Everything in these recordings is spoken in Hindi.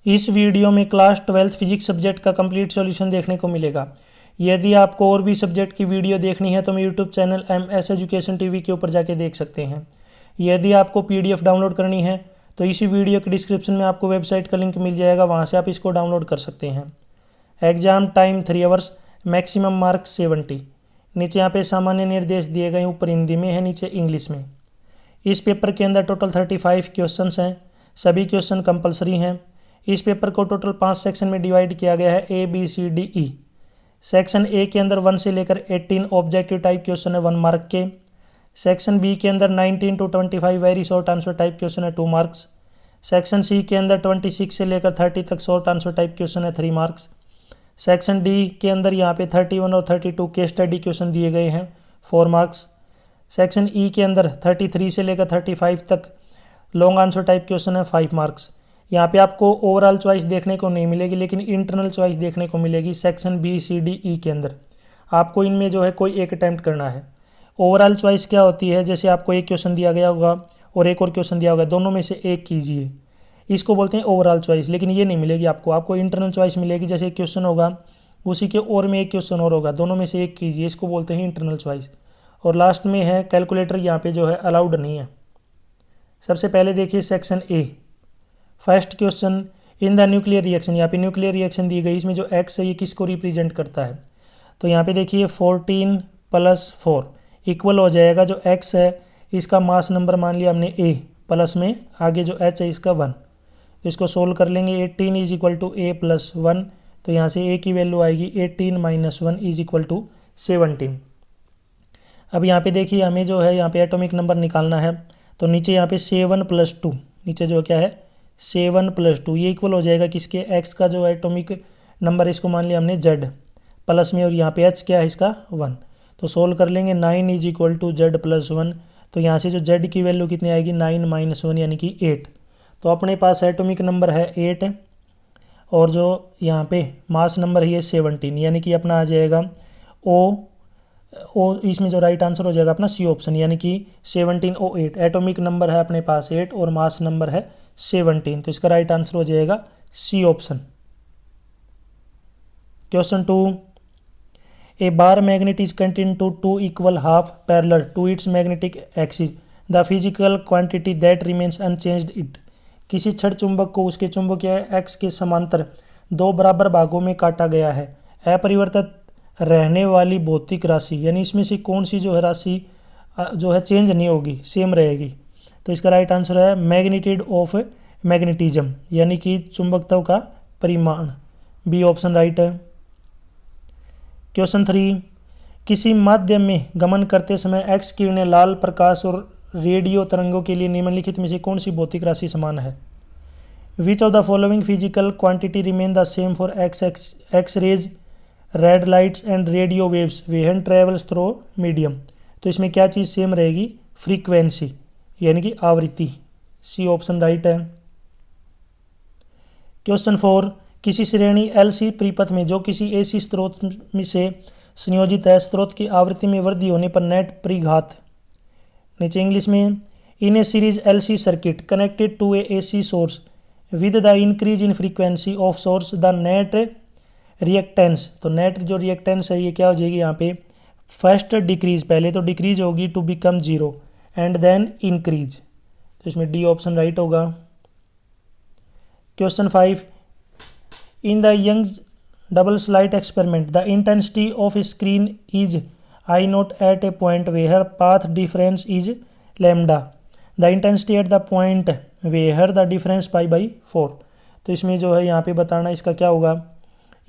इस वीडियो में क्लास 12th फिजिक्स सब्जेक्ट का कंप्लीट सॉल्यूशन देखने को मिलेगा। यदि आपको और भी सब्जेक्ट की वीडियो देखनी है तो मेरे YouTube channel MS education TV के ऊपर जाके देख सकते हैं। यदि आपको PDF डाउनलोड करनी है तो इसी वीडियो के डिस्क्रिप्शन में आपको वेबसाइट का लिंक मिल जाएगा, वहाँ से आप इसको डाउनलोड कर सकते हैं। Exam time 3 hours, maximum marks 70। नीचे यहाँ पे सामान्य निर्देश दिए गए, ऊपर हिंदी में है, नीचे इंग्लिश में। इस पेपर के अंदर टोटल 35 क्वेश्चंस हैं। सभी क्वेश्चन कंपलसरी हैं। इस पेपर को टोटल 5 सेक्शन में डिवाइड किया गया है, ABCDE। सेक्शन A के अंदर 1 से लेकर 18 ऑब्जेक्टिव टाइप क्वेश्चन है 1 मार्क के। सेक्शन B के अंदर 19 to 25 very short answer type question है 2 मार्क्स। सेक्शन C के अंदर 26 से लेकर 30 तक शॉर्ट आंसर टाइप क्वेश्चन है 3 मार्क्स। सेक्शन D के अंदर यहाँ पे 31 और 32 केस स्टडी क्वेश्चन दिए गए हैं 4 मार्क्स। सेक्शन E के अंदर 33 से लेकर 35 तक लॉन्ग आंसर टाइप क्वेश्चन है 5 मार्क्स। यहाँ पे आपको ओवरऑल चॉइस देखने को नहीं मिलेगी, लेकिन इंटरनल चॉइस देखने को मिलेगी सेक्शन BCDE के अंदर। आपको इनमें जो है कोई एक अटैम्प्ट करना है। ओवरऑल चॉइस क्या होती है, जैसे आपको एक क्वेश्चन दिया गया होगा और एक और क्वेश्चन दिया होगा, दोनों में से एक कीजिए, इसको बोलते हैं ओवरऑल चॉइस। लेकिन ये नहीं मिलेगी आपको इंटरनल चॉइस मिलेगी। जैसे एक क्वेश्चन होगा उसी के और में एक क्वेश्चन और होगा, दोनों में से एक कीजिए, इसको बोलते हैं इंटरनल चॉइस। और लास्ट में है कैलकुलेटर, यहाँ पे जो है अलाउड नहीं है। सबसे पहले देखिए section A, first question, in the nuclear reaction. यहाँ पे न्यूक्लियर रिएक्शन दी गई, इसमें जो X है ये किसको रिप्रेजेंट करता है। तो यहाँ पे देखिए 14 + 4 इक्वल हो जाएगा, जो X है इसका मास नंबर मान लिया हमने A, प्लस में आगे जो H है इसका 1। तो इसको सोल्व कर लेंगे। 18 = A + 1, तो यहाँ से A की वैल्यू आएगी 18 - 1 = 17। अब यहाँ पे देखिए हमें जो है यहाँ पे एटॉमिक नंबर निकालना है। तो नीचे यहाँ पे 7 + 2, नीचे जो क्या है 7 + 2, ये इक्वल हो जाएगा किसके, X का जो एटॉमिक नंबर इसको मान लिया हमने Z, प्लस में, और यहाँ पे H क्या है इसका 1। तो सोल्व कर लेंगे। 9 = Z + 1, तो यहाँ से जो Z की वैल्यू कितनी आएगी 9 - 1 यानी कि 8। तो अपने पास एटॉमिक नंबर है 8 और जो यहाँ पे मास नंबर है ये 17, यानी कि अपना आ जाएगा ओ इसमें जो राइट आंसर हो जाएगा अपना C ऑप्शन, यानी कि 17O8। एटॉमिक नंबर है अपने पास 8 और मास नंबर है 17, तो इसका राइट आंसर हो जाएगा C option. Question 2, a bar magnet is contained to 2 equal half parallel to its magnetic axis, the physical quantity that remains unchanged it। किसी छड़ चुंबक को उसके चुंबकीय X के समांतर 2 बराबर भागों में काटा गया है, अपरिवर्तित रहने वाली भौतिक राशि, यानी इसमें से कौन सी जो है राशि जो है चेंज नहीं होगी, सेम रहेगी। तो इसका राइट आंसर है मैग्नीट्यूड ऑफ मैग्नेटिज्म, यानी कि चुंबकत्व का परिमाण, B ऑप्शन राइट है। क्वेश्चन 3, किसी माध्यम में गमन करते समय X किरणें लाल प्रकाश और रेडियो तरंगों के लिए निम्नलिखित में से कौन सी भौतिक राशि समान है। Which of the following physical quantity remain the same for X rays, red lights and radio waves when travels through medium. तो इसमें क्या चीज़ सेम रहेगी, फ्रीक्वेंसी, यानी कि आवृत्ति, C ऑप्शन राइट है। क्वेश्चन 4, किसी श्रेणी LC परिपथ में जो किसी AC स्रोत से संयोजित है, स्रोत की आवृत्ति में वृद्धि होने पर नेट परिघात, नीचे इंग्लिश में, in a series LC circuit connected to a AC source with the increase in frequency of source the net reactance. तो नेट जो रिएक्टेंस है ये क्या हो जाएगी यहाँ पे, फर्स्ट डिक्रीज, पहले तो डिक्रीज होगी to become 0 and then increase. तो इसमें D ऑप्शन राइट होगा। Question 5, in the Young double slit experiment the intensity of a screen is I0 at a point where path difference is lambda, the intensity at the point where the difference π/4। तो इसमें जो है यहाँ पे बताना इसका क्या होगा।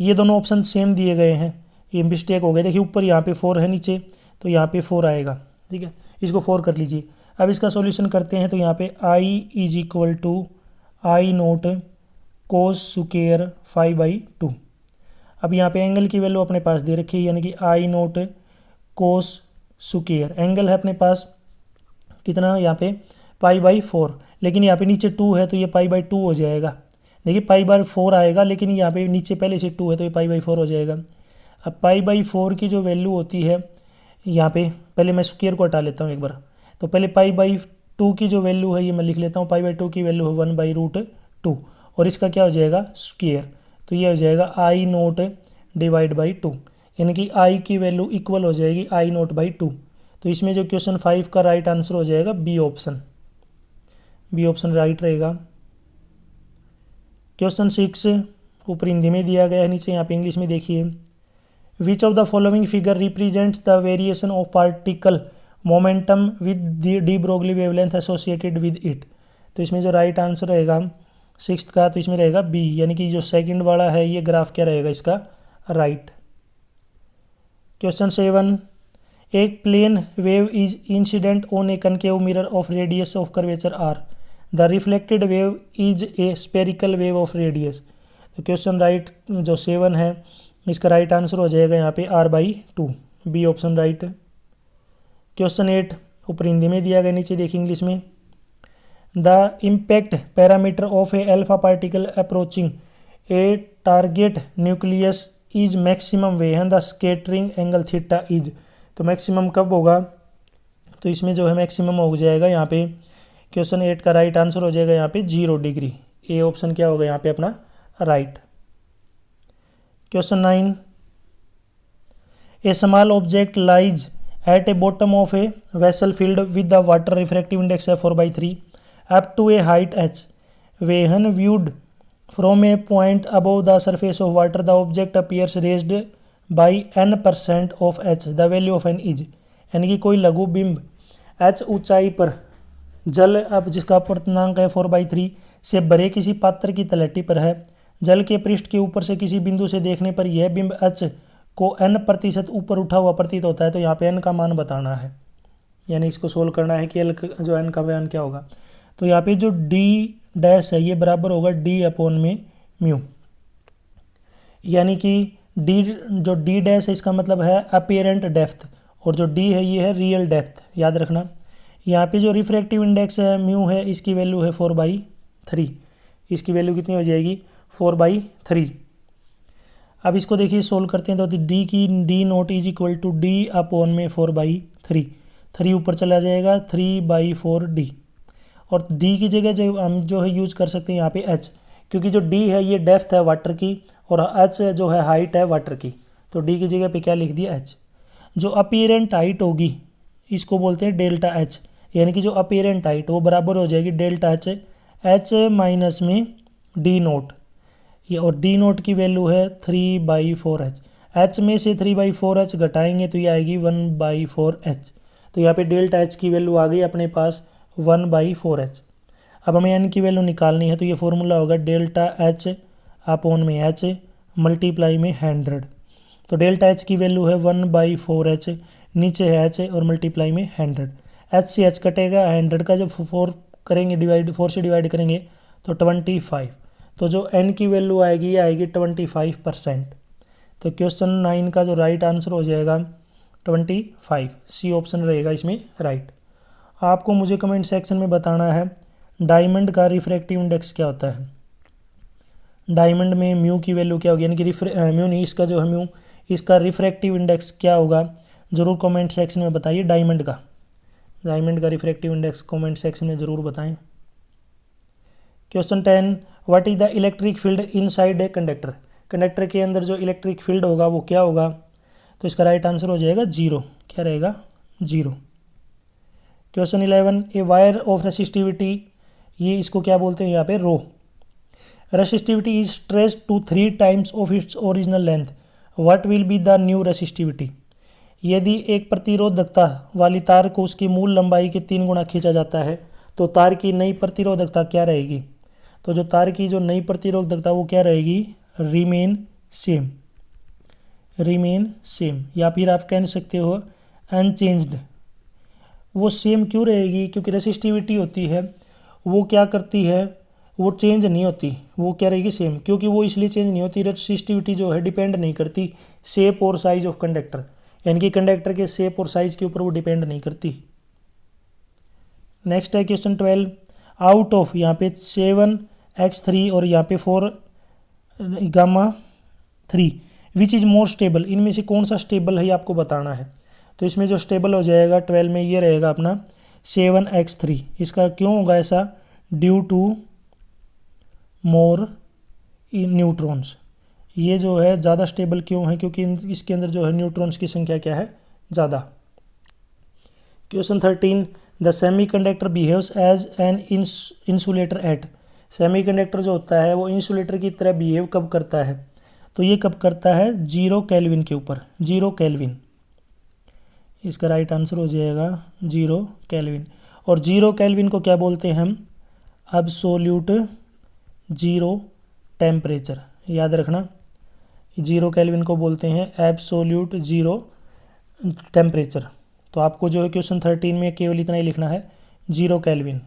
ये दोनों ऑप्शन सेम दिए गए हैं, ये मिस्टेक हो गए। देखिए ऊपर यहाँ पे 4 है, नीचे तो यहाँ पे 4 आएगा, ठीक है, इसको 4 कर लीजिए। अब इसका सॉल्यूशन करते हैं। तो यहाँ पे I = I0 cos स्क्वायर π/2। अब यहाँ पे एंगल की वैल्यू अपने पास दे रखी है, यानी कि I0 cos स्क्वायर, एंगल है अपने पास कितना यहाँ पे π/4, लेकिन यहाँ पे नीचे 2 है तो ये π/2 हो जाएगा। देखिए π/4 आएगा, लेकिन यहाँ पे नीचे पहले से 2 है तो ये π/4 हो जाएगा। अब π/4 की जो वैल्यू होती है यहाँ पे, पहले मैं स्क्वायर को हटा लेता हूँ एक बार। तो पहले π/2 की जो वैल्यू है ये मैं लिख लेता हूँ, π/2 की वैल्यू है 1/√2 और इसका क्या हो जाएगा स्क्वायर, तो ये हो जाएगा आई नोट डिवाइड बाई 2, यानी कि आई की वैल्यू इक्वल हो जाएगी आई नोट बाई 2। तो इसमें जो क्वेश्चन 5 का राइट आंसर हो जाएगा B option, B option right रहेगा। क्वेश्चन 6 ऊपर हिंदी में दिया गया है, नीचे यहाँ पे इंग्लिश में देखिए। विच of the following figure represents the variation of particle momentum with de Broglie wavelength associated with it. तो इसमें जो राइट आंसर रहेगा 6th का, तो इसमें रहेगा बी, यानी कि जो सेकंड वाला है ये ग्राफ क्या रहेगा इसका राइट। क्वेश्चन 7, एक plane wave is incident on a concave mirror of radius of curvature R, the reflected wave is a spherical wave of radius. तो क्वेश्चन राइट जो 7 है इसका राइट आंसर हो जाएगा यहाँ पे r/2, B option right. Question 8 ऊपर हिंदी में दिया गया, नीचे देखिए इंग्लिश में। The impact parameter of A alpha particle approaching A target nucleus is maximum when the scattering angle theta is. तो मैक्सिमम कब होगा, तो इसमें जो है मैक्सिमम हो जाएगा यहाँ पे क्वेश्चन 8 का राइट आंसर हो जाएगा यहाँ पे 0 डिग्री, ए ऑप्शन क्या होगा यहाँ पे अपना right. Question 9, a small object lies at a bottom of a vessel filled with the water refractive index है 4/3 up to a height h, when viewed from a point above the surface of water the object appears raised by n% of h, the value of n is. यानी कि कोई लघु बिंब h ऊंचाई पर जल अब जिसका अपूर्णांक है 4/3 से भरे किसी पात्र की तलहटी पर है, जल के पृष्ठ के ऊपर से किसी बिंदु से देखने पर यह बिंब h को n% ऊपर उठा हुआ प्रतीत होता है। तो यहाँ पे n का मान बताना है, यानी इसको सोल्व करना है कि जो n का मान क्या होगा। तो यहाँ पे जो d डैश है ये बराबर होगा d/μ, यानी कि जो d डैश है इसका मतलब है अपीयरेंट डेप्थ और जो d है ये है रियल डेप्थ, याद रखना। यहाँ पे जो रिफ्रैक्टिव इंडेक्स है म्यू है इसकी वैल्यू है 4/3, इसकी वैल्यू कितनी हो जाएगी 4/3। अब इसको देखिए सोल्व करते हैं, तो d note is equal to d/4/3, 3 ऊपर चला जाएगा 3/4d, और d की जगह जो हम जो है यूज कर सकते हैं यहाँ पे h, क्योंकि जो d है ये डेप्थ है वाटर की और h जो है हाइट है वाटर की, तो d की जगह पे क्या लिख दिया h। जो अपीयरेंट हाइट होगी इसको बोलते हैं डेल्टा h, यानी कि जो अपीयरेंट हाइट वो बराबर हो जाएगी डेल्टा h माइनस में d नोट, ये और d नोट की वैल्यू है 3/4h, h में से 3/4h घटाएंगे तो ये आएगी 1/4h। तो यहाँ पे डेल्टा h की वैल्यू आ गई अपने पास 1/4h। अब हमें n की वैल्यू निकालनी है, तो ये फॉर्मूला होगा डेल्टा h/h मल्टीप्लाई में 100। तो डेल्टा h की वैल्यू है 1/4h, नीचे है h और मल्टीप्लाई में 100, h से h कटेगा, 100 का जब 4 से डिवाइड करेंगे तो 25, तो जो n की वैल्यू आएगी ये आएगी 25%। तो क्वेश्चन 9 का जो राइट आंसर हो जाएगा 25, सी ऑप्शन रहेगा इसमें राइट। आपको मुझे कमेंट सेक्शन में बताना है डायमंड का रिफ्रैक्टिव इंडेक्स क्या होता है, डायमंड में म्यू की वैल्यू क्या होगी, यानी कि म्यू नहीं इसका जो है म्यू, इसका रिफ्रैक्टिव इंडेक्स क्या होगा, ज़रूर कमेंट सेक्शन में बताइए। डायमंड का रिफ्रैक्टिव इंडेक्स कमेंट सेक्शन में ज़रूर बताएं। Question 10, what is the electric field inside a conductor, conductor के अंदर जो इलेक्ट्रिक फील्ड होगा वो क्या होगा, तो इसका राइट आंसर हो जाएगा 0, क्या रहेगा 0। Question 11, a wire of resistivity, ये इसको क्या बोलते हैं यहाँ पे rho, resistivity is stretched to 3 times of its original length, what will be the new resistivity. यदि एक प्रतिरोधकता वाली तार को उसकी मूल लंबाई के 3 गुना खींचा जाता है तो तार की नई प्रतिरोधकता क्या रहेगी, तो जो तार की जो नई प्रतिरोधकता वो क्या रहेगी रिमेन सेम, या फिर आप कह सकते हो अनचेंज्ड। वो सेम क्यों रहेगी, क्योंकि रेसिस्टिविटी होती है वो क्या करती है, वो चेंज नहीं होती, वो क्या रहेगी सेम, क्योंकि वो इसलिए चेंज नहीं होती, रेसिस्टिविटी जो है डिपेंड नहीं करती शेप और साइज ऑफ कंडक्टर, यानी कि कंडक्टर के शेप और साइज के ऊपर वो डिपेंड नहीं करती। नेक्स्ट है क्वेश्चन 12, आउट ऑफ यहाँ पे 7x3 और यहाँ पे 4 gamma 3 which is more stable, इनमें से कौन सा स्टेबल है ये आपको बताना है। तो इसमें जो स्टेबल हो जाएगा 12 में ये रहेगा अपना 7x3, इसका क्यों होगा ऐसा, ड्यू टू मोर न्यूट्रॉन्स। ये जो है ज़्यादा स्टेबल क्यों है? क्योंकि इसके अंदर जो है न्यूट्रॉन्स की संख्या क्या है? ज़्यादा। Question 13, the semiconductor behaves as an insulator at. Semiconductor जो होता है वो इंसुलेटर की तरह बिहेव कब करता है? तो ये कब करता है? 0 केल्विन के ऊपर। 0 केल्विन, इसका राइट आंसर हो जाएगा 0 केल्विन। और 0 केल्विन को क्या बोलते हैं हम? Absolute zero temperature. याद रखना, 0 केल्विन को बोलते हैं एब्सोल्यूट जीरो टेम्परेचर। तो आपको जो है क्वेश्चन 13 में केवल इतना ही लिखना है, 0 kelvin.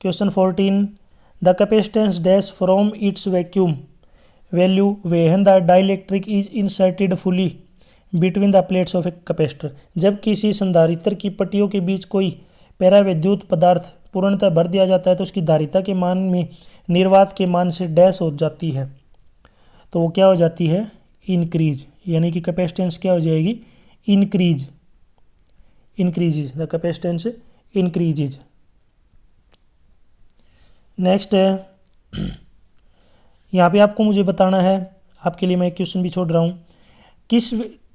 Question 14, the capacitance dash from its vacuum value when the dielectric is inserted fully between the plates of a capacitor. जब किसी संधारित्र की पट्टियों के बीच कोई पैराविद्युत पदार्थ पूर्णतः भर दिया जाता है तो उसकी धारिता के मान में निर्वात के मान से डैश हो जाती है, तो वो क्या हो जाती है? इंक्रीज। यानी कि कैपेसिटेंस क्या हो जाएगी? Increase. Increases, the capacitance increases. Next है, यहाँ पे आपको मुझे बताना है, आपके लिए मैं एक क्वेश्चन भी छोड़ रहा हूँ,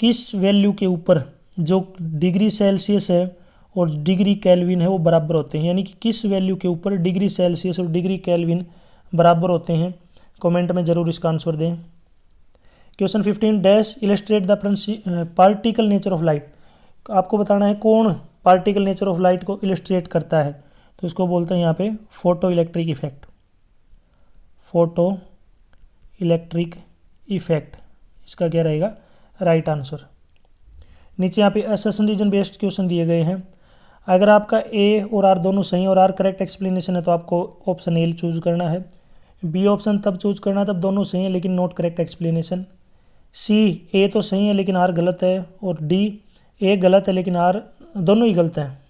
किस वैल्यू के ऊपर जो डिग्री सेल्सियस है और डिग्री केल्विन है वो बराबर होते हैं। यानी कि किस वैल्यू के ऊपर डिग्री सेल्सियस और डिग्री केल्विन बराबर होते हैं? कमेंट में ज़रूर इसका आंसर दें। Question 15, dash illustrate the particle nature of light. आपको बताना है कौन पार्टिकल नेचर ऑफ लाइट को इलस्ट्रेट करता है, तो इसको बोलते हैं यहाँ पे photo electric effect. Photo electric effect, इसका क्या रहेगा? Right answer. नीचे यहाँ पे असर्शन रीजन बेस्ड क्वेश्चन दिए गए हैं। अगर आपका ए और आर दोनों सही और आर करेक्ट एक्सप्लेनेशन है तो आपको ऑप्शन ए चूज करना है। बी ऑप्शन तब चूज करना है तब दोनों सही है लेकिन नॉट करेक्ट एक्सप्लेनेशन। सी ए तो सही है लेकिन आर गलत है, और डी ए गलत है लेकिन आर दोनों ही गलत हैं।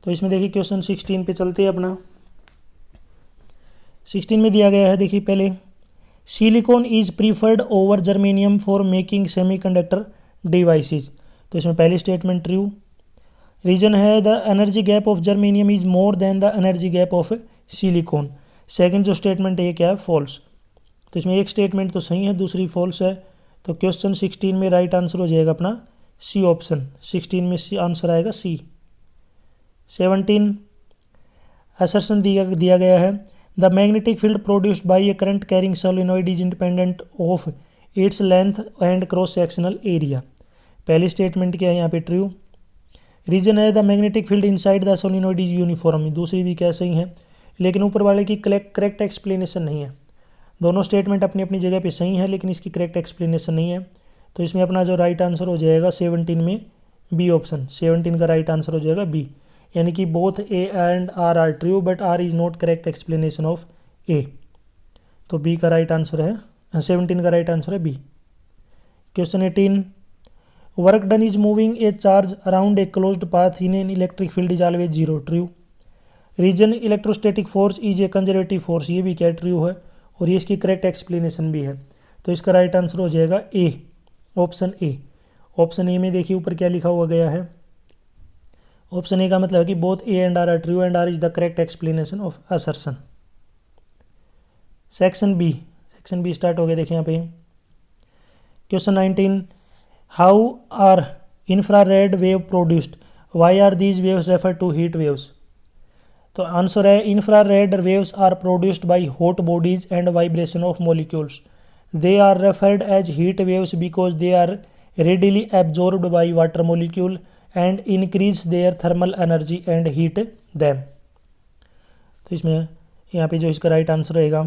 तो इसमें देखिए क्वेश्चन 16 पे चलते हैं अपना। 16 में दिया गया है, देखिए पहले, silicon is preferred over germanium for making semiconductor devices. तो इसमें पहली स्टेटमेंट ट्रू। रीजन है the energy gap of germanium is more than the energy gap of silicon. Second जो स्टेटमेंट है ये क्या है? फॉल्स। तो इसमें एक स्टेटमेंट तो सही है, दूसरी फॉल्स है। तो क्वेश्चन 16 में राइट आंसर हो जाएगा अपना सी ऑप्शन। 16 में सी आंसर आएगा सी। 17 असर्शन दिया गया है, the magnetic field produced by A current carrying solenoid is independent of its length and cross sectional area. पहली स्टेटमेंट क्या है यहाँ पे? ट्रू। रीजन है the magnetic field inside the solenoid is uniform. दूसरी भी क्या सही है, लेकिन ऊपर वाले की करेक्ट एक्सप्लेनेशन नहीं है। दोनों स्टेटमेंट अपनी अपनी जगह पे सही है लेकिन इसकी करेक्ट एक्सप्लेनेशन नहीं है। तो इसमें अपना जो राइट आंसर हो जाएगा 17 में बी ऑप्शन। 17 का राइट आंसर हो जाएगा बी। यानी कि both A and R true but R is not correct explanation of A. तो बी का राइट आंसर है, 17 का राइट आंसर है B. Question 18, work done is moving a charge around a closed path in an electric field is always zero. True. Reason electrostatic force is a conservative force. ये भी क्या ट्रू है और ये इसकी करेक्ट एक्सप्लेनेशन भी है। तो इसका राइट आंसर हो जाएगा ए, ऑप्शन ए। ऑप्शन ए में देखिए ऊपर क्या लिखा हुआ गया है। ऑप्शन ए का मतलब है कि both A and R true and R is the correct explanation of assertion. Section B start हो गया, देखिए यहाँ पे question 19, how are infrared wave produced, why are these waves refer to heat waves. तो आंसर है infrared waves are produced by hot bodies and vibration of molecules. They are referred as heat waves because they are readily absorbed by water molecule and increase their thermal energy and heat them। तो इसमें यहाँ पे जो इसका राइट आंसर रहेगा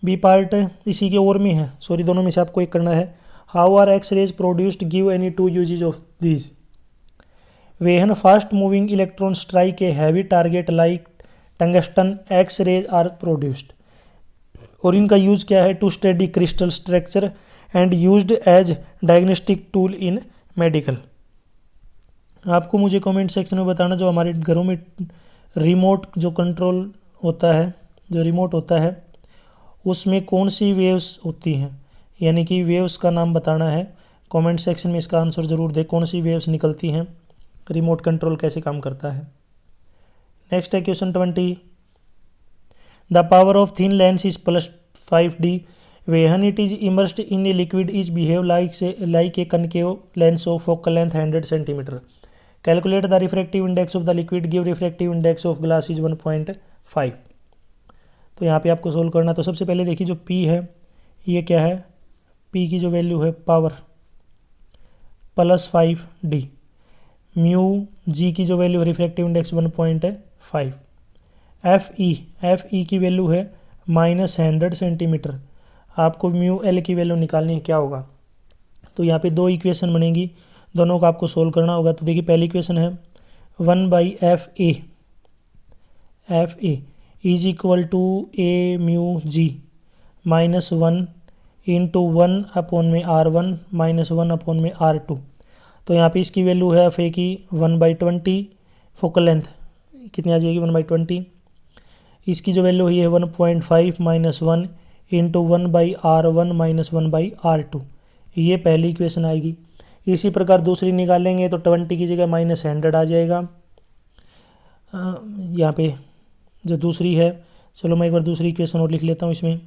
बी पार्ट इसी के और में है, सॉरी दोनों में से आपको एक करना है। How are X rays produced, give any two usages of these. When fast moving electron strike a heavy target like tungsten, X rays are produced. और इनका यूज क्या है? To study crystal structure and used as diagnostic tool in medical. आपको मुझे कमेंट सेक्शन में बताना जो हमारे घरों में रिमोट जो कंट्रोल होता है, जो रिमोट होता है उसमें कौन सी वेव्स होती हैं, यानी कि वेव्स का नाम बताना है। कमेंट सेक्शन में इसका आंसर ज़रूर दें, कौन सी वेव्स निकलती हैं, रिमोट कंट्रोल कैसे काम करता है। नेक्स्ट है question 20, the power of thin lens is +5d when it is immersed in a liquid is behave like a concave lens of focal length 100 cm. Calculate the refractive index of the liquid, give refractive index of glass is 1.5. तो यहाँ पे आपको सोल्व करना। तो सबसे पहले देखिए जो P है ये क्या है, P की जो वैल्यू है पावर +5d, म्यू G की जो वैल्यू है रिफ्रैक्टिव इंडेक्स 1.5, FE की वैल्यू है -100 सेंटीमीटर। आपको म्यू L की वैल्यू निकालनी है, क्या होगा। तो यहाँ पे दो इक्वेशन बनेगी, दोनों को आपको सोल्व करना होगा। तो देखिए पहली इक्वेशन है 1/FA is equal to A mu G -1 into 1 में R1 -1 में R2। तो यहाँ पे इसकी वैल्यू है FA की 1/20, फोकल लेंथ कितनी आ जाएगी 1/20। इसकी जो वैल्यू है 1.5 -1 इंटू 1/R1 -1/R2, ये पहली इक्वेशन आएगी। इसी प्रकार दूसरी निकालेंगे तो 20 की जगह -100 आ जाएगा यहाँ पे जो दूसरी है। चलो मैं एक बार दूसरी इक्वेशन और लिख लेता हूँ। इसमें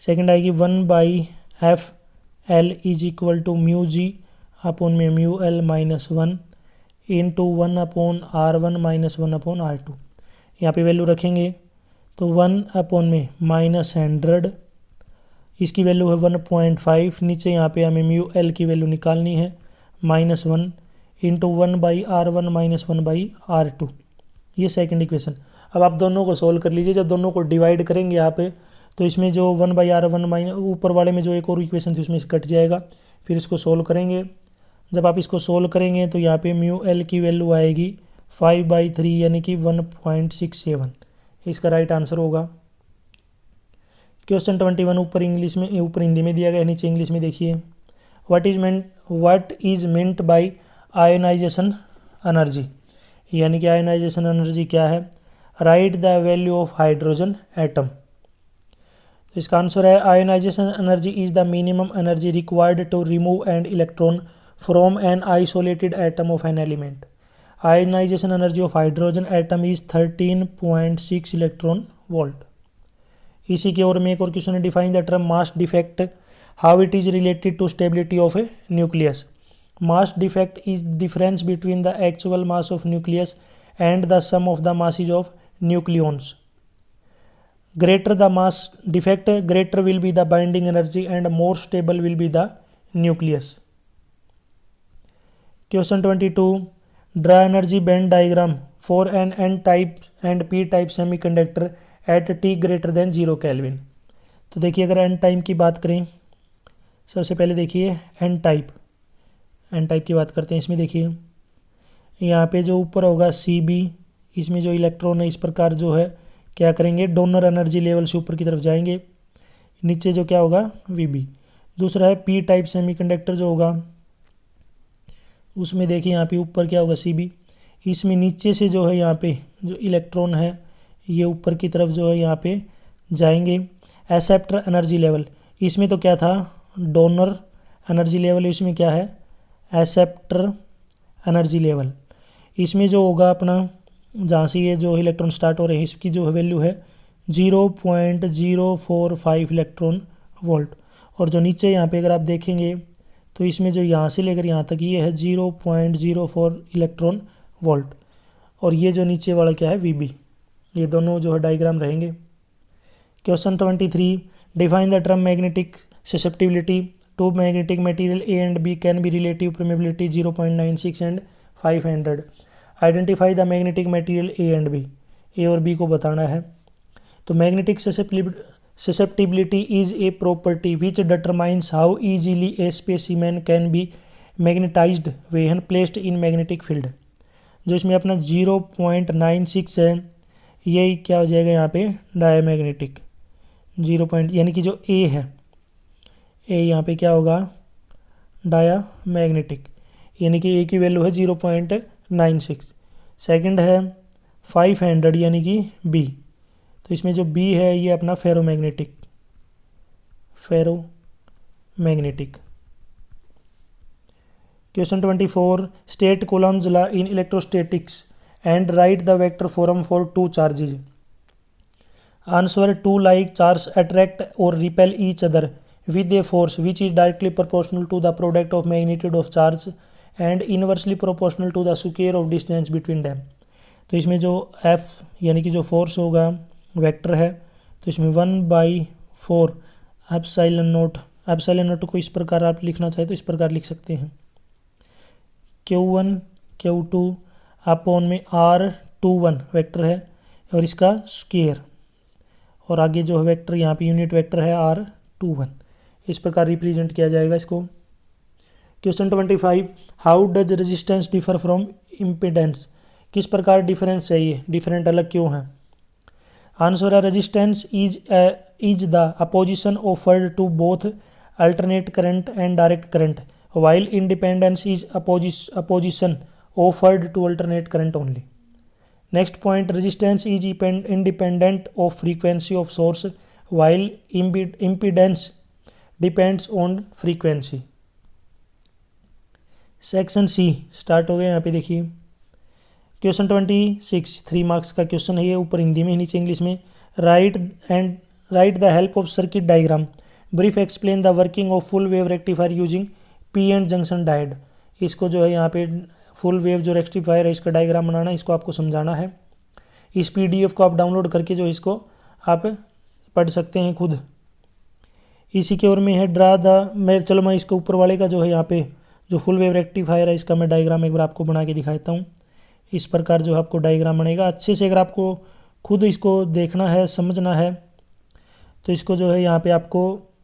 सेकंड आएगी 1/FL is equal to mu G upon में mu L -1 into 1/R1 -1/R2। यहाँ पे वैल्यू रखेंगे तो 1 में -100, इसकी वैल्यू है 1.5, नीचे यहाँ पे हमें म्यू L की वैल्यू निकालनी है -1 इंटू 1/R1 -1/R2, ये सेकंड इक्वेशन। अब आप दोनों को सोल्व कर लीजिए। जब दोनों को डिवाइड करेंगे यहाँ पे तो इसमें जो 1/R1 ऊपर वाले में जो एक और इक्वेशन थी उसमें से कट जाएगा, फिर इसको सोल्व करेंगे। जब आप इसको सोल्व करेंगे तो यहाँ पे म्यू L की वैल्यू आएगी 5/3 यानी कि 1.67, इसका राइट आंसर होगा। क्वेश्चन 21 ऊपर इंग्लिश में, ऊपर हिंदी में दिया गया है, नीचे इंग्लिश में देखिए। What is meant by ionization energy, यानी कि आयोनाइजेशन एनर्जी क्या है। Write the value of hydrogen atom. तो इसका आंसर है ionization energy is the minimum energy required to remove an electron from an isolated atom of an element. Ionization energy of hydrogen atom is 13.6 electron volt. इसी की ओर में एक और क्वेश्चन है, define the term mass defect, how it is related to stability of a nucleus. Mass defect is difference between the actual mass of nucleus and the sum of the masses of nucleons. Greater the mass defect, greater will be the binding energy and more stable will be the nucleus. Question 22. Draw energy band diagram for an n-type and p-type semiconductor at T greater than 0 Kelvin. तो देखिए अगर n टाइप की बात करें, सबसे पहले देखिए n टाइप की बात करते हैं। इसमें देखिए यहाँ पे जो ऊपर होगा CB, इसमें जो इलेक्ट्रॉन है इस प्रकार जो है क्या करेंगे, डोनर एनर्जी लेवल से ऊपर की तरफ जाएंगे। नीचे जो क्या होगा VB। दूसरा है P टाइप सेमीकंडक्टर जो होगा, उसमें देखिए यहाँ पे ऊपर क्या होगा CB, इसमें नीचे से जो है यहाँ पे जो इलेक्ट्रॉन है ये ऊपर की तरफ जो है यहाँ पे जाएंगे। एक्सेप्टर एनर्जी लेवल, इसमें तो क्या था डोनर एनर्जी लेवल, इसमें क्या है एक्सेप्टर एनर्जी लेवल। इसमें जो होगा अपना जहाँ से ये जो इलेक्ट्रॉन स्टार्ट हो रहे हैं इसकी जो वैल्यू है 0.045 इलेक्ट्रॉन वोल्ट। और जो नीचे यहाँ पे अगर आप देखेंगे तो इसमें जो यहाँ से लेकर यहाँ तक ये है 0.04 इलेक्ट्रॉन वोल्ट, और ये जो नीचे वाला क्या है VB। ये दोनों जो है डायग्राम रहेंगे। Question 23, define the term magnetic susceptibility two magnetic material A and B can be relative permeability 0.96 and 500। Identify the magnetic material A and B, A और B को बताना है। तो magnetic susceptibility is a property which determines how easily a specimen can be magnetized when placed in magnetic field. जो इसमें अपना 0.96 है, ये क्या हो जाएगा यहाँ पे डायमैग्नेटिक 0. यानी कि जो A है, A यहाँ पे क्या होगा डायमैग्नेटिक, यानी कि A की वैल्यू है 0.96। सेकंड है 500 यानी कि B, तो इसमें जो B है ये अपना ferromagnetic. Question 24, state Coulomb's law in electrostatics and write the vector form for two charges. Answer two like charge attract और repel each other with a force which is directly proportional to the product of magnitude of charge and inversely proportional to the square of distance between them। तो इसमें जो F यानी कि जो फोर्स होगा वेक्टर है, तो इसमें 1/4 एप्सिलॉन नोट को इस प्रकार आप लिखना चाहे तो इस प्रकार लिख सकते हैं, Q1 Q2 अपॉन में R21 वेक्टर है और इसका स्क्वायर, और आगे जो है वेक्टर यहाँ पे यूनिट वेक्टर है R21, इस प्रकार रिप्रेजेंट किया जाएगा इसको। Question 25, how does resistance differ from impedance, किस प्रकार डिफरेंस है, ये डिफरेंट अलग क्यों है। आंसर है resistance is the opposition offered to both alternate current and direct current while independence is opposition offered to alternate current only। Next point, resistance is independent of frequency of source while impedance depends on frequency। Section C start हो गया। यहाँ पे देखिए क्वेश्चन 26 3 मार्क्स का क्वेश्चन है ये, ऊपर हिंदी में नीचे इंग्लिश में। Right the help of circuit diagram, brief explain the working of full wave rectifier using P and junction diode. इसको जो है यहाँ पे फुल वेव जो रेक्टिफायर है इसका डायग्राम बनाना है, इसको आपको समझाना है। इस पीडीएफ को आप डाउनलोड करके जो इसको आप पढ़ सकते हैं खुद। इसी के ओर में है ड्रा द, मैं इसके ऊपर वाले का जो है यहाँ पे जो फुल वेव रेक्टिफायर है इसका मैं डायग्राम एक बार आपको बना के दिखाता हूँ। इस प्रकार जो आपको डायग्राम बनेगा अच्छे से। अगर आपको खुद इसको देखना है समझना है तो इसको जो है यहाँ पे आपको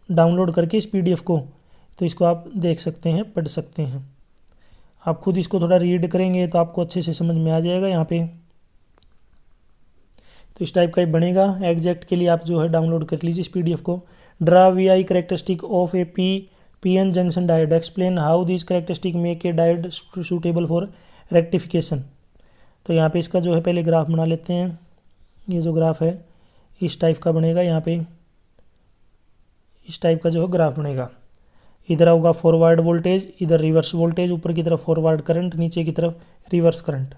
डाउनलोड करके इस पीडीएफ को तो इसको आप देख सकते हैं, पढ़ सकते हैं। आप खुद इसको थोड़ा रीड करेंगे तो आपको अच्छे से समझ में आ जाएगा यहाँ पे। तो इस टाइप का ही बनेगा। एग्जैक्ट के लिए आप जो है डाउनलोड कर लीजिए इस पीडीएफ को। Draw V characteristic of a PN junction diode, explain how this characteristic make a diode suitable for rectification. तो यहाँ पे इसका जो है पहले ग्राफ बना लेते हैं। ये जो ग्राफ है इस टाइप का बनेगा, यहाँ पे इस टाइप का जो है ग्राफ बनेगा। इधर होगा फॉरवर्ड वोल्टेज, इधर रिवर्स वोल्टेज, ऊपर की तरफ फॉरवर्ड करंट, नीचे की तरफ reverse current.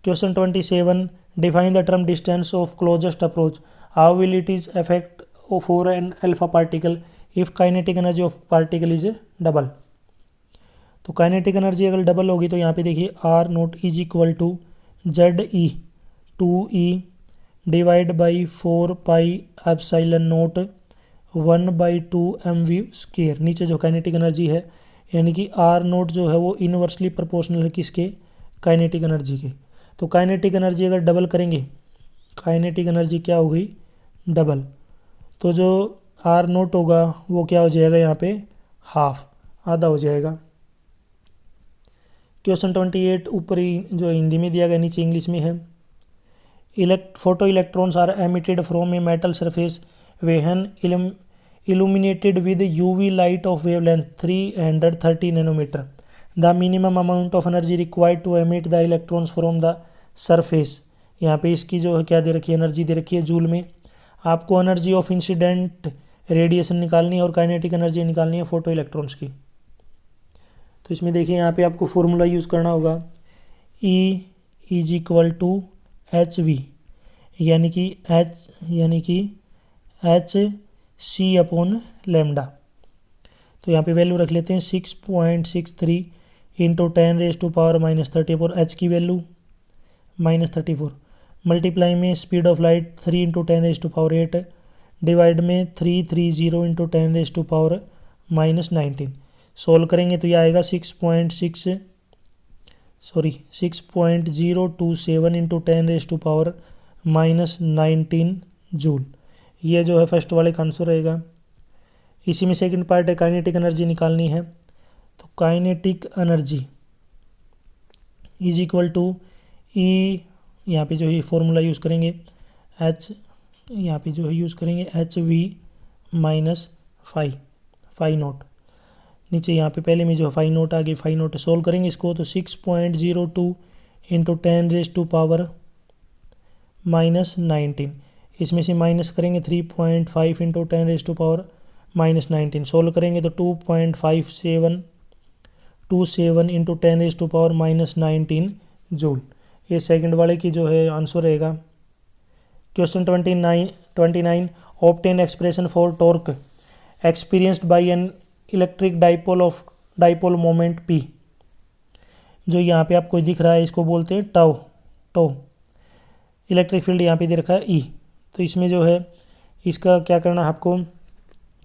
Question 27, define the term distance of closest approach, how will it is affect for an alpha particle if kinetic energy of particle is double. तो काइनेटिक एनर्जी अगर डबल होगी तो यहाँ पे देखिए R naught is equal to Z E 2E divide by 4 pi epsilon naught 1/2 mv square. नीचे जो काइनेटिक एनर्जी है यानी कि आर नोट जो है वो इनवर्सली प्रोपोर्शनल है किसके, काइनेटिक एनर्जी के। तो काइनेटिक एनर्जी अगर डबल करेंगे, काइनेटिक एनर्जी क्या होगी डबल, तो जो आर नोट होगा वो क्या हो जाएगा यहाँ पे हाफ, आधा हो जाएगा। क्वेश्चन 28 ऊपर ही जो हिंदी में दिया गया नीचे इंग्लिश में है। Photo electrons are emitted from a metal surface when illuminated with UV light of wavelength 330 nanometer. The minimum amount of energy required to emit the electrons from the surface। यहाँ पे इसकी जो है क्या दे रखी है, एनर्जी दे रखी है जूल में। आपको एनर्जी ऑफ इंसिडेंट रेडिएशन निकालनी है और काइनेटिक एनर्जी निकालनी है फोटो इलेक्ट्रॉन्स की। तो इसमें देखिए यहाँ पे आपको फॉर्मूला यूज़ करना होगा E is equal to HV यानी कि H C अपॉन लेमडा। तो यहाँ पे वैल्यू रख लेते हैं 6.63 इंटू 10⁻⁻34 H की वैल्यू -34 मल्टीप्लाई में speed of light 3 into 10⁻8 divide में 330 इंटू 10⁻19। सोल्व करेंगे तो ये आएगा 6.027 इंटू 10⁻19 जूल। ये जो है फर्स्ट वाले का आंसर रहेगा। इसी में सेकंड पार्ट है काइनेटिक एनर्जी निकालनी है। तो kinetic energy is equal to E, यहाँ पे जो है फॉर्मूला यूज़ करेंगे H, यहाँ पे जो है यूज़ करेंगे HV माइनस फाई नोट। नीचे यहाँ पे पहले में जो फाई नोट आगे फाई नोट सोल्व करेंगे इसको तो 6.02 इंटू 10⁻⁻19। इसमें से माइनस करेंगे 3.5 इंटू 10⁻⁻19। सोल्व करेंगे तो 2.5727 इंटू 10⁻⁻19 जूल। ये सेकंड वाले की जो है आंसर रहेगा। Question 29 obtain expression for torque experienced bye an electric dipole moment P। जो यहाँ पे आपको दिख रहा है इसको बोलते हैं टाउ। इलेक्ट्रिक फील्ड यहाँ पे दे रखा है E। तो इसमें जो है इसका क्या करना है आपको,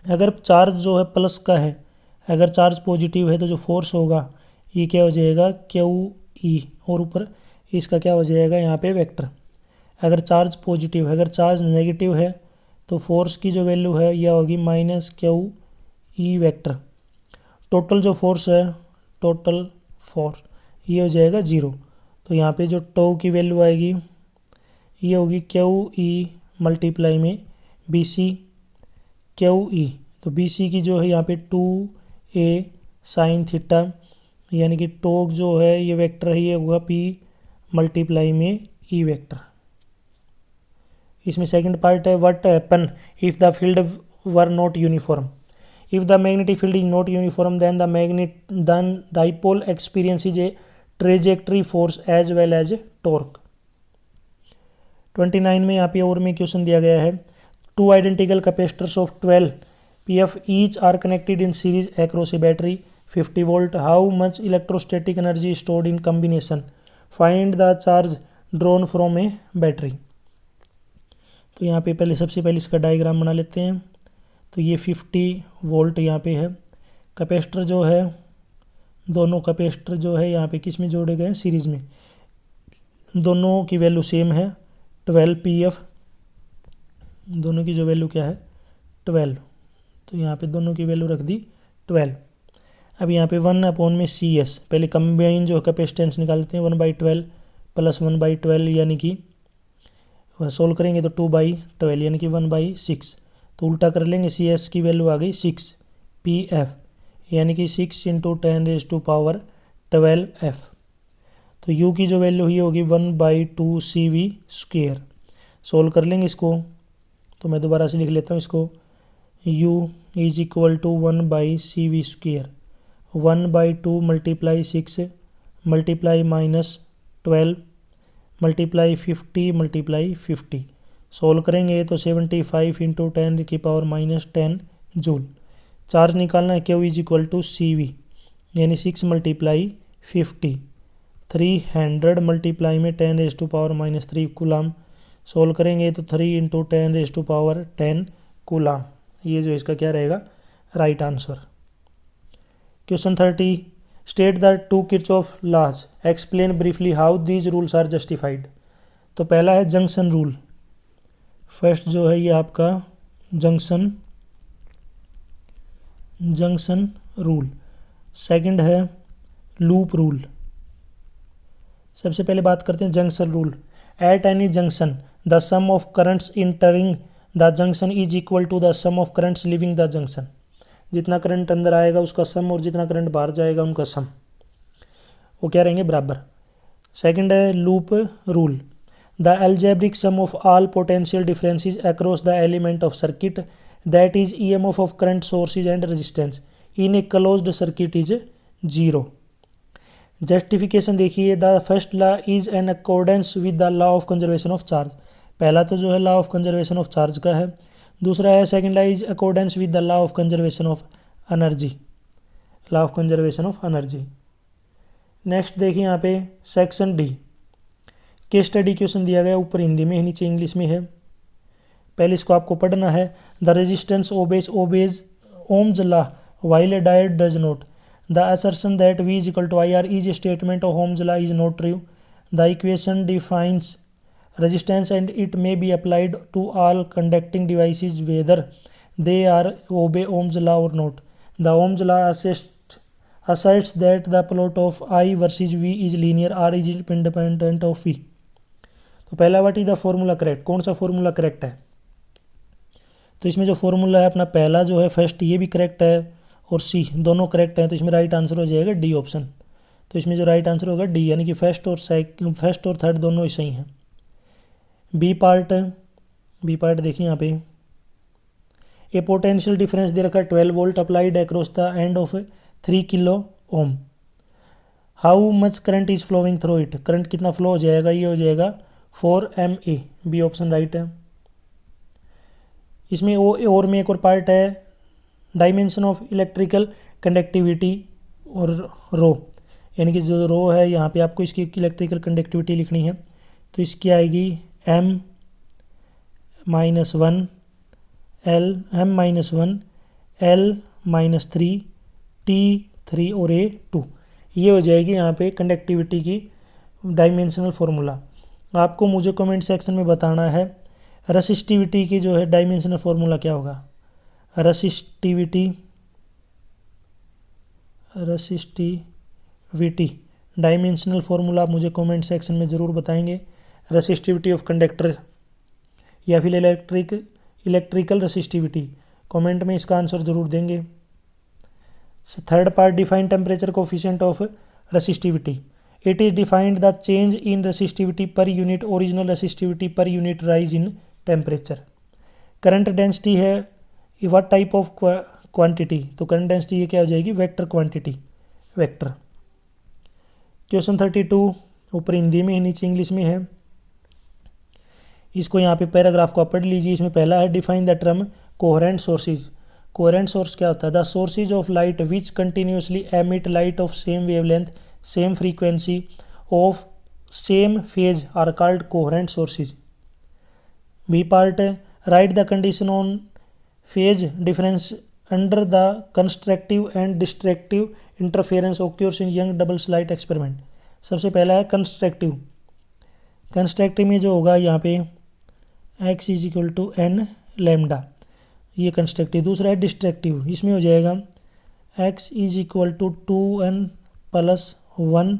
अगर चार्ज जो है प्लस का है, अगर चार्ज पॉजिटिव है तो जो फोर्स होगा ये क्या हो जाएगा QE, और ऊपर इसका क्या हो जाएगा यहाँ पे वेक्टर। अगर चार्ज पॉजिटिव है, अगर चार्ज नेगेटिव है तो फोर्स की जो वैल्यू है यह होगी -QE वेक्टर। टोटल जो फोर्स है, टोटल फोर्स ये हो जाएगा 0। तो यहाँ पे जो टो की वैल्यू आएगी ये होगी QE मल्टीप्लाई में BC QE। तो BC की जो है यहाँ पे 2A साइन थीटा, यानी कि टोक जो है ये वेक्टर है, ये होगा P मल्टीप्लाई में E वेक्टर। इसमें सेकंड पार्ट है what happen if the field were not uniform. If the magnetic field is not uniform then dipole experiences a trajectory force as well as torque. 29 में यहाँ पे और में क्वेश्चन दिया गया है, two identical capacitors of 12 PF each are connected in series across a battery 50 volt. How much electrostatic energy stored in combination, find the charge drawn from a battery. तो यहाँ पे सबसे पहले इसका डायग्राम बना लेते हैं। तो ये 50 वोल्ट यहाँ पे है, कैपेसिटर जो है, दोनों कैपेसिटर जो है यहाँ पे किस में जोड़े गए हैं, सीरीज में। दोनों की वैल्यू सेम है 12 PF, दोनों की जो वैल्यू क्या है 12। तो यहाँ पे दोनों की वैल्यू रख दी 12। अब यहाँ पे 1/CS, पहले कंबाइन जो कैपेसिटेंस निकालते हैं 1/12 + 1/12, यानी कि सोल्व करेंगे तो 2/12 यानी कि 1/6। तो उल्टा कर लेंगे, CS की वैल्यू आ गई 6 PF, यानी कि 6 × 10⁻12F। तो U की जो वैल्यू ये होगी 1/2 CV²। सोल्व कर लेंगे इसको, तो मैं दोबारा से लिख लेता हूँ इसको, U = 1/CV²। 1/2 × 6 × -12 × 50 × 50। सोल्व करेंगे तो 75 × 10⁻10 जूल। चार्ज निकालना है, Q = CV, यानी 6 × 50, 300 मल्टीप्लाई में 10⁻³ कूलाम। सोल्व करेंगे तो 3 × 10⁻10 कूलाम। ये जो इसका क्या रहेगा, right answer. Question 30, state the 2 Kirchhoff laws, explain briefly how these rules are justified. तो पहला है जंक्शन रूल, फर्स्ट जो है ये आपका जंक्शन रूल। सेकंड है लूप रूल। सबसे पहले बात करते हैं junction rule. At any junction the sum of currents entering the junction is equal to the sum of currents leaving the junction. जितना करंट अंदर आएगा उसका सम और जितना करंट बाहर जाएगा उनका सम, वो क्या रहेंगे, बराबर। सेकंड है loop rule. The algebraic sum of all potential differences across the element of circuit, that is EMF of current sources and resistance in a closed circuit is 0। Justification देखिए, the first law is an accordance with the law of conservation of charge. पहला तो जो है law of conservation of charge का है। दूसरा है second law is accordance with the law of conservation of energy, law of conservation of energy. Next देखिए यहाँ पे section D, case study question दिया गया, ऊपर हिंदी में है नीचे इंग्लिश में है। पहले इसको आपको पढ़ना है। The resistance obeys Ohm's law while a diode does not. The assertion that V = IR is a statement of Ohm's law is not true। The equation defines resistance and it may be applied to all conducting devices whether they are obey Ohm's law or not। The Ohm's law asserts that the plot of I versus V is linear or is independent of V। तो पहला what is the formula correct, कौन सा फॉर्मूला करेक्ट है। तो इसमें जो फॉर्मूला है अपना पहला जो है फर्स्ट, ये भी करेक्ट है, और सी दोनों करेक्ट हैं। तो इसमें राइट आंसर हो जाएगा डी ऑप्शन। तो इसमें जो राइट आंसर होगा डी, यानी कि फर्स्ट और थर्ड दोनों ही सही हैं। बी पार्ट देखिए यहाँ पे, ए पोटेंशियल डिफरेंस दे रखा है 12 volt applied across the end of 3 kilo ohm. How much current is flowing through it, current कितना फ्लो हो जाएगा, ये हो जाएगा 4 MA। बी ऑप्शन राइट है। इसमें और में एक और पार्ट है डायमेंशन ऑफ इलेक्ट्रिकल कंडक्टिविटी और रो, यानी कि जो रो है यहाँ पे आपको इसकी इलेक्ट्रिकल कंडक्टिविटी लिखनी है। तो इसकी आएगी m-1 L-1 T3 और A2, ये हो जाएगी यहाँ पे कंडक्टिविटी की डायमेंशनल फार्मूला। आपको मुझे कमेंट सेक्शन में बताना है रेसिस्टिविटी की जो है डायमेंशनल फार्मूला क्या होगा। रेसिस्टिविटी डायमेंशनल फार्मूला आप मुझे कमेंट सेक्शन में ज़रूर बताएंगे। रेसिस्टिविटी ऑफ कंडक्टर या फिर इलेक्ट्रिकल रेसिस्टिविटी, कमेंट में इसका आंसर ज़रूर देंगे। Third part, define temperature coefficient of resistivity. It is defined the change in resistivity per unit original resistivity per unit rise in temperature. Current density है व्हाट टाइप ऑफ क्वांटिटी, तो करंट डेंसिटी ये क्या हो जाएगी, वेक्टर क्वांटिटी, वेक्टर। क्वेश्चन 32 ऊपर हिंदी में है, नीचे इंग्लिश में है। इसको यहाँ पे पैराग्राफ को आप पढ़ लीजिए। इसमें पहला है define the term coherent sources. Coherent source क्या होता है, the sources of light which continuously emit light of same wavelength same frequency of same phase are called coherent sources. B part है write the condition on phase difference under the constructive and destructive interference occurs in Young double slit experiment. सबसे पहला है कंस्ट्रक्टिव। कंस्ट्रक्टिव में जो होगा यहाँ पे x = n लैम्डा, ये कंस्ट्रक्टिव। दूसरा है डिस्ट्रक्टिव, इसमें हो जाएगा x = 2n + 1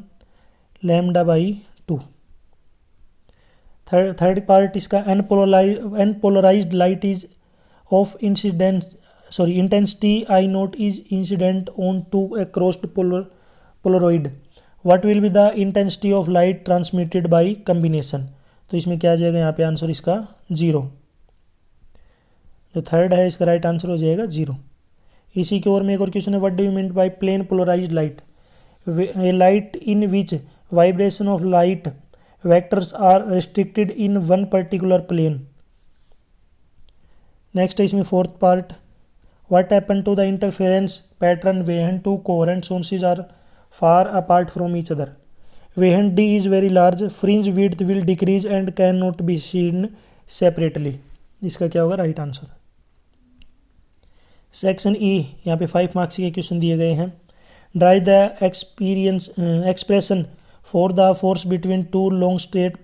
λ/2। थर्ड पार्ट इसका unpolarized light is of intensity I0 is incident on to a crossed polaroid. What will be the intensity of light transmitted by combination. तो इसमें क्या आ जाएगा यहाँ पे आंसर इसका 0। जो थर्ड है इसका राइट आंसर हो जाएगा 0। इसी के और में एक और क्वेश्चन है what do you mean by plane polarized light. A light in which vibration of light vectors are restricted in one particular plane. Next है इसमें fourth part what happen to the interference pattern when two coherent sources are far apart from each other. When D is very large, fringe width will decrease and cannot be seen separately. इसका क्या होगा राइट आंसर। सेक्शन ई, यहाँ पे 5 मार्क्स के क्वेश्चन दिए गए हैं। Drive the expression for the force between two long straight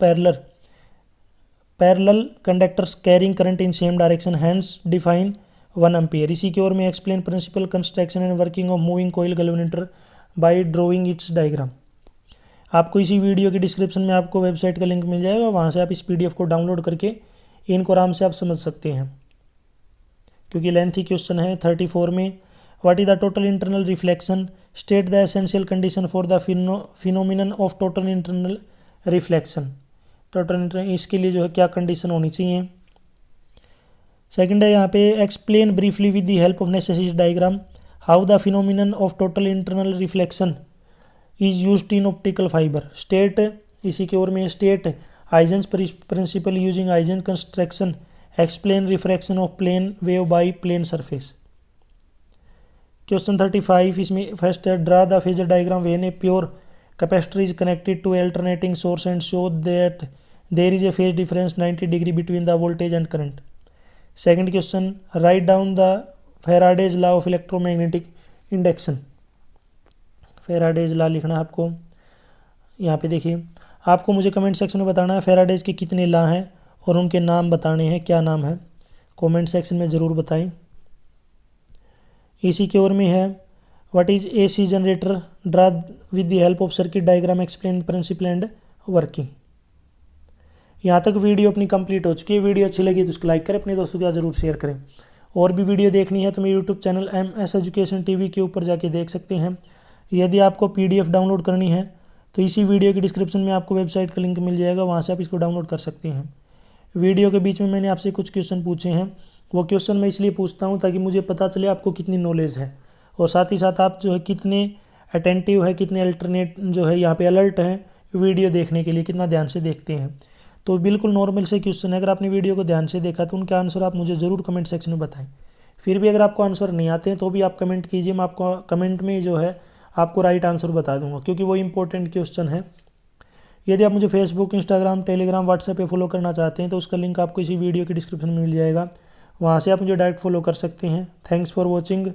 parallel conductors carrying current in same direction, hence define 1 ampere. इसी की ओर में explain principle construction and working of moving coil galvanometer by drawing its diagram. आपको इसी वीडियो के डिस्क्रिप्शन में आपको वेबसाइट का लिंक मिल जाएगा, वहाँ से आप इस PDF को डाउनलोड करके इनको आराम से आप समझ सकते हैं, क्योंकि लेंथी क्वेश्चन है। 34 में what is the total internal reflection, state the essential condition for the phenomenon of total internal reflection. इसके लिए जो है क्या कंडीशन होनी चाहिए। सेकंड है यहाँ पे explain briefly with the help of necessary diagram how the phenomenon of total internal reflection is used in optical fibre. State, इसी की ओर में state Huygens principle using Huygens construction, explain refraction of plane wave by plane surface. Question 35 इसमें फर्स्ट है draw the phasor diagram when a pure capacitor is connected to alternating source and show that there is a phase difference 90 degree between the voltage and current. Second question write down the Faraday's law of electromagnetic induction. Faraday's law लिखना है आपको। यहाँ पे देखिए, आपको मुझे कमेंट सेक्शन में बताना है फैराडेज के कितने लॉ हैं और उनके नाम बताने हैं, क्या नाम है, कमेंट सेक्शन में ज़रूर बताएं। इसी की ओर में है what is AC generator, draw with the help of circuit diagram, explain principle and working. यहाँ तक वीडियो अपनी कंप्लीट हो चुकी है। वीडियो अच्छी लगी तो उसको लाइक करें, अपने दोस्तों के साथ ज़रूर शेयर करें। और भी वीडियो देखनी है तो मेरे YouTube channel MS education TV के ऊपर जाके देख सकते हैं। यदि आपको PDF डाउनलोड करनी है तो इसी वीडियो के डिस्क्रिप्शन में आपको वेबसाइट का लिंक मिल जाएगा, वहाँ से आप इसको डाउनलोड कर सकते हैं। वीडियो के बीच में मैंने आपसे कुछ क्वेश्चन पूछे हैं, वो क्वेश्चन मैं इसलिए पूछता हूँ ताकि मुझे पता चले आपको कितनी नॉलेज है, और साथ ही साथ आप जो है कितने अटेंटिव है, कितने अल्टरनेट जो है यहाँ पे अलर्ट हैं वीडियो देखने के लिए, कितना ध्यान से देखते हैं। तो बिल्कुल नॉर्मल से क्वेश्चन है। अगर आपने वीडियो को ध्यान से देखा तो उनके आंसर आप मुझे ज़रूर कमेंट सेक्शन में बताएं। फिर भी अगर आपको आंसर नहीं आते हैं तो भी आप कमेंट कीजिए, मैं आपको कमेंट में जो है आपको राइट आंसर बता दूंगा, क्योंकि वो इंपॉर्टेंट क्वेश्चन है। यदि आप मुझे फेसबुक, इंस्टाग्राम, टेलीग्राम, व्हाट्सएप पे फॉलो करना चाहते हैं तो उसका लिंक आपको इसी वीडियो की डिस्क्रिप्शन में मिल जाएगा, वहाँ से आप मुझे डायरेक्ट फॉलो कर सकते हैं। Thanks for watching.